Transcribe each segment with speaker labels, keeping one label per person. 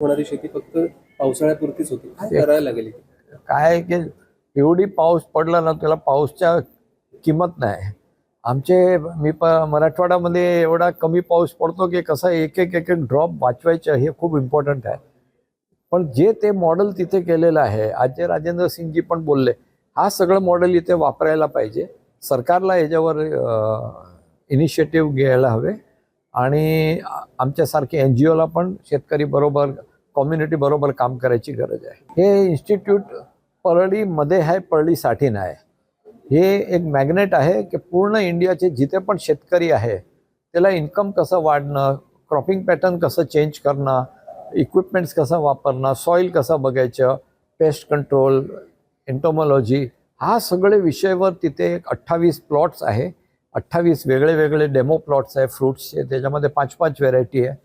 Speaker 1: होणारी शेती फक्त पावसाळ्यापुरतीच होती. काय करायला लागेल?
Speaker 2: काय की एवढी पाऊस पडला ना, त्याला पाऊसच्या किंमत नाही. मराठवाड्यामध्ये एवढा कमी पाऊस पडतो की कसा एक एक एक एक ड्रॉप वाचवायचं हे खूप इम्पॉर्टंट आहे. पण जे ते मॉडेल तिथे केलेलं आहे, आज जे राजेंद्र सिंगजी पण बोलले, हा सगळं मॉडेल इथे वापरायला पाहिजे. सरकारला याच्यावर इनिशिएटिव्ह घ्यायला हवे आणि आमच्यासारखे NGOला पण शेतकरी बरोबर कम्युनिटी बरोबर काम करायची गरज आहे. हे इन्स्टिट्यूट परळीमध्ये आहे, परळीसाठी नाही. हे एक मॅग्नेट आहे की पूर्ण इंडियाचे जिथे पण शेतकरी आहे त्याला इन्कम कसं वाढणं, क्रॉपिंग पॅटर्न कसं चेंज करणं, इक्विपमेंट्स कसं वापरणं, सॉईल कसं बघायचं, पेस्ट कंट्रोल, एंटोमॉलॉजी, हा सगळे विषयावर तिथे 28 प्लॉट्स आहे. 28 वेगळे वेगळे डेमो प्लॉट्स आहे फ्रूट्सचे, त्याच्यामध्ये 5-5 व्हेरायटी आहे.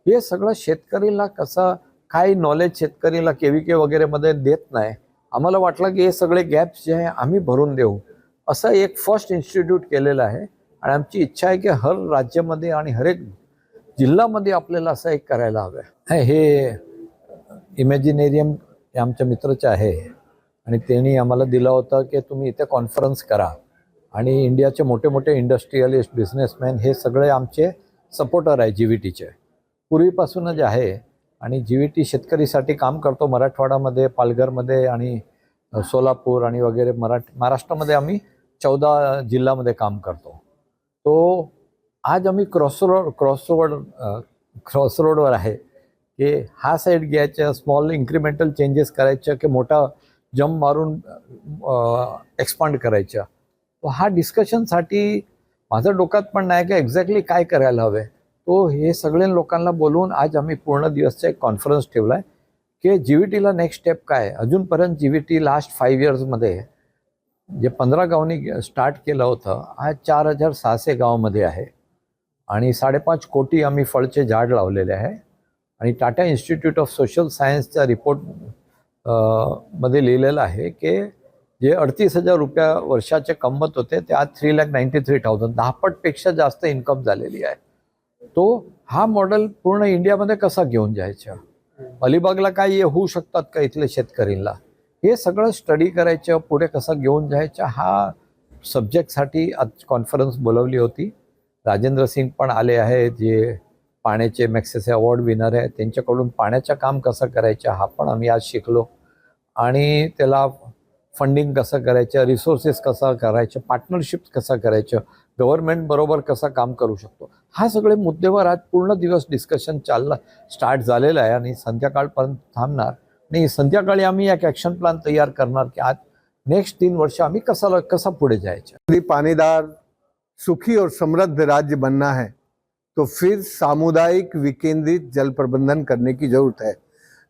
Speaker 2: हे सगळं शेतकरीला कसं काही नॉलेज शेतकरीला KVK वगैरेमध्ये देत नाही. आम्हाला वाटलं की हे सगळे गॅप्स जे आहे आम्ही भरून देऊ, असं एक फर्स्ट इन्स्टिट्यूट केलेलं आहे. आणि आमची इच्छा आहे की हर राज्यामध्ये आणि हर एक जिल्ह्यामध्ये आपल्याला असं एक करायला हवं आहे. हे इमॅजिनेरियम आमच्या मित्राचं आहे आणि त्यांनी आम्हाला दिलं होतं की तुम्ही इथे कॉन्फरन्स करा आणि इंडियाचे मोठे मोठे इंडस्ट्रियलिस्ट, बिझनेसमॅन हे सगळे आमचे सपोर्टर आहे GVTचे पूर्वीपासूनच आहे. आणि GVT शेतकरीसाठी काम करतो मराठवाड्यामध्ये, पालघरमध्ये आणि सोलापूर आणि वगैरे महाराष्ट्रामध्ये आम्ही 14 जिल्ह्यामध्ये काम करतो. तो आज आम्ही क्रॉसरोडवर आहे की हा साईड घ्यायचं, स्मॉल इन्क्रिमेंटल चेंजेस करायचं की मोठा जंप मारून एक्सपांड करायचं. हा डिस्कशनसाठी माझं डोक्यात पण नाही की एक्झॅक्टली काय करायला हवं. तो हे सगळ्या लोकांना बोलवून आज आम्ही पूर्ण दिवसचा एक कॉन्फरन्स ठेवला आहे की GVTला नेक्स्ट स्टेप काय. अजूनपर्यंत GVT लास्ट 5 इयर्समध्ये जे 15 गावांनी स्टार्ट केलं होतं, आज 4600 गावामध्ये आहे आणि 5.5 कोटी आम्ही फळचे झाड लावलेले आहे. आणि टाटा इन्स्टिट्यूट ऑफ सोशल सायन्सच्या रिपोर्ट मध्ये लिहिलेलं आहे की जे 38,000 रुपया वर्षाचे कमवत होते ते आज 3,93,000, 10 पटपेक्षा जास्त इन्कम झालेली आहे. तो हा मॉडेल पूर्ण इंडियामध्ये कसा घेऊन जायचा, अलिबागला काय होऊ शकतात का इथले शेतकरीला, हे सगळं स्टडी करायचं, पुढे कसं घेऊन जायचं, हा सब्जेक्टसाठी आज कॉन्फरन्स बोलवली होती. राजेंद्र सिंग पण आले आहे, जे पाण्याचे मॅक्सेसे अवॉर्ड विनर आहे. त्यांच्याकडून पाण्याचं काम कसं करायचं हा पण आम्ही आज शिकलो. आणि त्याला फंडिंग कसं करायचं, रिसोर्सेस कसं करायचं, पार्टनरशिप कसं करायचं, गव्हर्नमेंट बरोबर कसं काम करू शकतो, हा सगळे मुद्द्यावर आज पूर्ण दिवस डिस्कशन स्टार्ट झालेलं आहे आणि संध्याकाळपर्यंत थांबणार. आणि संध्याकाळी आम्ही एक ॲक्शन प्लॅन तयार करणार की आज नेक्स्ट 3 वर्ष आम्ही कसा पुढे जायचं.
Speaker 3: यदि पानीदार, सुखी और समृद्ध राज्य बनना है तो फिर सामुदायिक विकेंद्रित जल प्रबंधन करने की जरूरत है.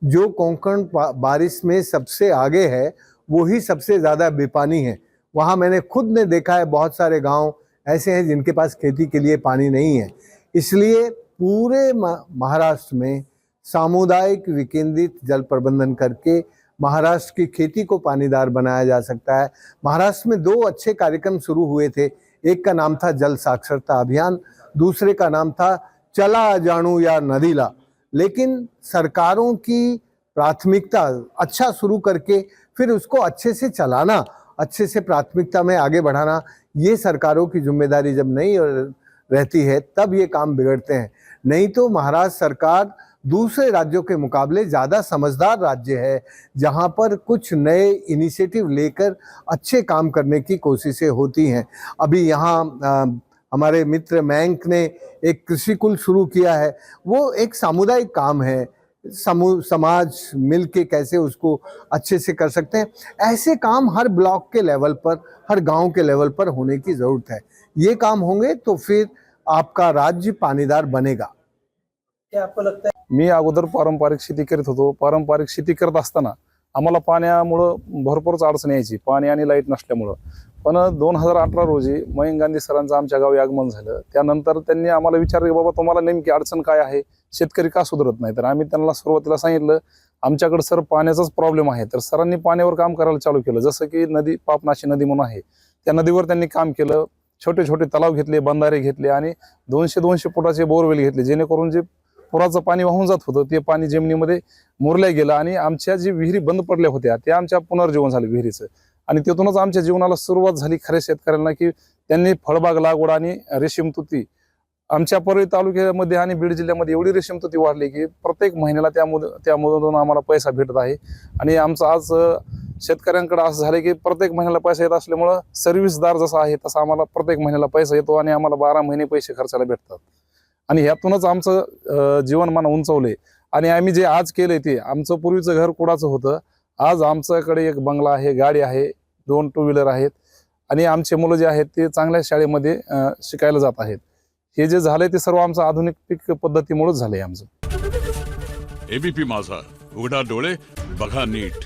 Speaker 3: जो कोंकण बारिश में सबसे आगे है वो ही सबसे ज़्यादा बेपानी है. वहाँ मैंने खुद ने देखा है, बहुत सारे गांव ऐसे हैं जिनके पास खेती के लिए पानी नहीं है. इसलिए पूरे महाराष्ट्र में सामुदायिक विकेंद्रित जल प्रबंधन करके महाराष्ट्र की खेती को पानीदार बनाया जा सकता है. महाराष्ट्र में 2 अच्छे कार्यक्रम शुरू हुए थे. एक का नाम था जल साक्षरता अभियान, दूसरे का नाम था चला जानू या नदीला. लेकिन सरकारों की प्राथमिकता अच्छा शुरू करके फिर उसको अच्छे से चलाना, अच्छे से प्राथमिकता में आगे बढ़ाना, ये सरकारों की जिम्मेदारी जब नहीं रहती है तब ये काम बिगड़ते हैं. नहीं तो महाराष्ट्र सरकार दूसरे राज्यों के मुकाबले ज़्यादा समझदार राज्य है, जहाँ पर कुछ नए इनिशिएटिव लेकर अच्छे काम करने की कोशिशें होती हैं. अभी यहाँ हमारे मित्र मयंक ने एक कृषि कुल शुरू किया है. वो एक सामुदायिक काम है, समाज मिलके कैसे उसको अच्छे से कर सकते हैं. ऐसे काम हर ब्लॉक के लेवल पर, हर गांव के लेवल पर होने की ज़रूरत है. ये काम होंगे तो फिर आपका राज्य पानीदार बनेगा.
Speaker 1: क्या आपको लगता है?
Speaker 4: मी अगोदर पारंपरिक शेती करत होतो. पारंपरिक शेती करत असताना आम्हाला पाण्यामुळं भरपूरच अडचण यायची, पाणी आणि लाईट नसल्यामुळं. पण 2018 रोजी मयंक गांधी सरांचं आमच्या गावी आगमन झालं. त्यानंतर त्यांनी आम्हाला विचारलं की बाबा तुम्हाला नेमकी अडचण काय आहे, शेतकरी का सुधारत नाही. तर आम्ही त्यांना सुरुवातीला सांगितलं आमच्याकडे सर पाण्याचाच प्रॉब्लेम आहे. तर सरांनी पाण्यावर काम करायला चालू केलं. जसं की नदी, पापनाशी नदी म्हणून आहे, त्या नदीवर त्यांनी काम केलं. छोटे छोटे तलाव घेतले, बंधारे घेतले आणि 200-200 फुटाचे बोरवेल घेतले, जेणेकरून जे पुराचं पाणी वाहून जात होतं ते पाणी जमिनीमध्ये मुरल्या गेलं आणि आमच्या जी विहिरी बंद पडल्या होत्या त्या आमच्या पुनर्जीवन झालं विहिरीचं. आणि तिथूनच आमच्या जीवनाला सुरुवात झाली खऱ्या शेतकऱ्यांना, की त्यांनी फळबाग लागवड आणि रेशीम तुती आमच्या परळी तालुक्यामध्ये आणि बीड जिल्ह्यामध्ये एवढी रेशीम तुती वाढली की प्रत्येक महिन्याला त्यामधून आम्हाला पैसा भेटत आहे. आणि आमचं आज शेतकऱ्यांकडे असं झालं की प्रत्येक महिन्याला पैसा येत असल्यामुळं सर्व्हिसदार जसा आहे तसा आम्हाला प्रत्येक महिन्याला पैसा येतो आणि आम्हाला 12 महिने पैसे खर्चायला भेटतात. आणि ह्यातूनच आमचं जीवनमान उंचवले. आणि आम्ही जे आज केलंय ते आमचं पूर्वीचं घर कुडाचं होतं, आज आमच्याकडे एक बंगला आहे, गाडी आहे, 2 टू व्हीलर आहेत आणि आमचे मुलं जे आहेत ते चांगल्या शाळेमध्ये शिकायला जात आहेत. हे जे झालंय ते सर्व आमचं आधुनिक पीक पद्धतीमुळेच झालंय आमचं.
Speaker 5: एबीपी माझा, उघडा डोळे बघा नीट.